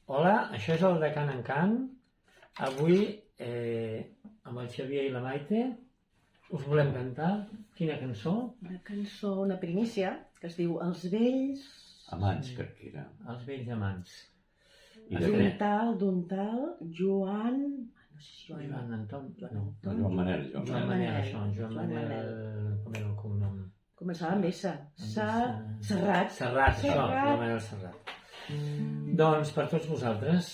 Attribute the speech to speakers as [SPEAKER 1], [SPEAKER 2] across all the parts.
[SPEAKER 1] Hola, això és el de Can en Can. Avui, amb el Xavier i la Maite, us volem cantar quina cançó?
[SPEAKER 2] Una cançó, una primícia, que es diu Els vells...
[SPEAKER 3] Amants, crec que era.
[SPEAKER 1] Els vells amants.
[SPEAKER 2] D'un tal, Joan... No sé si
[SPEAKER 1] Joan Anton... No,
[SPEAKER 3] Joan Manel.
[SPEAKER 1] Joan Manel, això. Joan Manel... Com era el cognom?
[SPEAKER 2] Començava amb S. Serrat.
[SPEAKER 1] Serrat, això. Joan Manel Serrat. Doncs per tots vosaltres.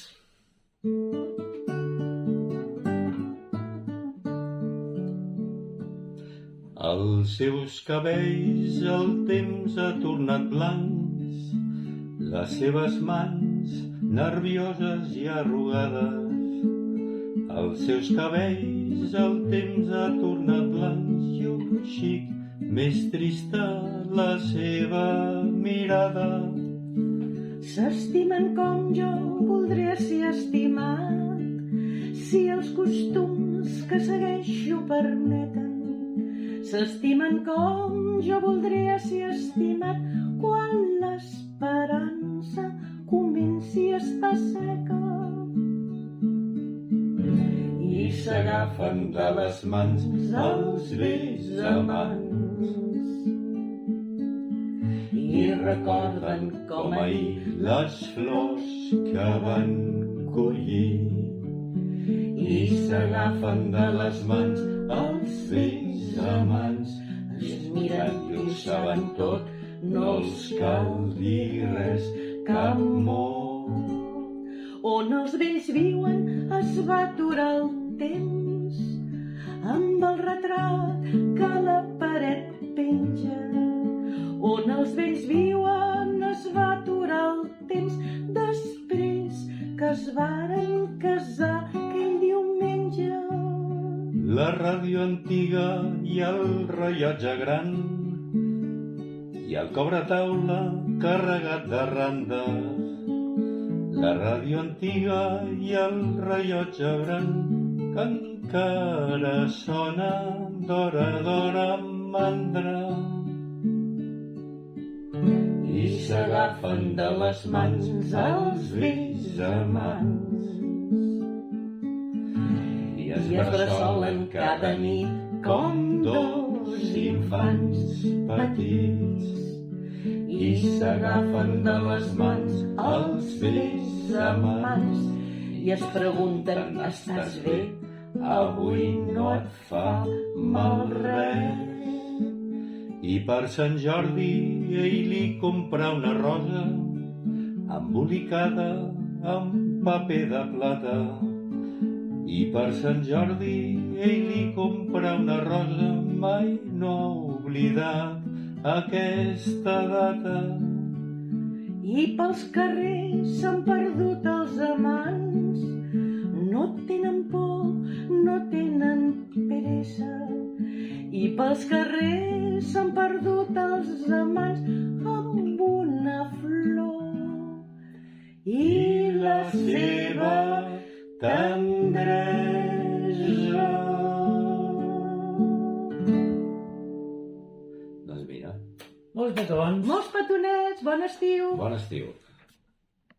[SPEAKER 3] Els seus cabells el temps ha tornat blancs, les seves mans nervioses i arrugades. Els seus cabells el temps ha tornat blancs i un xic més trista la seva mirada.
[SPEAKER 2] S'estimen com jo voldria ser estimat, si els costums que segueixo permeten. S'estimen com jo voldria ser estimat, quan l'esperança comenci a estar seca.
[SPEAKER 3] I s'agafen de les mans els vells amants i recorden com ahir les flors que van collir. I s'agafen de les mans els vells amants, es miren i ho saben tot, no els cal dir res, cap mot.
[SPEAKER 2] On els vells viuen es va aturar el temps, amb el retrat que a la paret penja. On els vells viuen es va aturar el temps, després que es varen casar aquell diumenge.
[SPEAKER 3] La ràdio antiga i el rellotge gran i el cobretaula carregat de randes. La ràdio antiga i el rellotge gran que encara sona d'hora a d'hora amb mandra. I s'agafen de les mans els vells amants i es bressolen cada nit com dos infants petits. I s'agafen de les mans els vells amants
[SPEAKER 2] i es pregunten, estàs bé?
[SPEAKER 3] Avui no et fa mal res. I per Sant Jordi ell li compra una rosa embolicada amb paper de plata. I per Sant Jordi ell li compra una rosa, mai no ha oblidat aquesta data.
[SPEAKER 2] I pels carrers s'han perdut els amants, no tenen por, no tenen peresa. I pels carrers s'han perdut els amants amb una flor i la seva tendresa.
[SPEAKER 3] Doncs mira,
[SPEAKER 1] Molts petons.
[SPEAKER 2] Molts petonets, bon estiu!
[SPEAKER 3] bon estiu.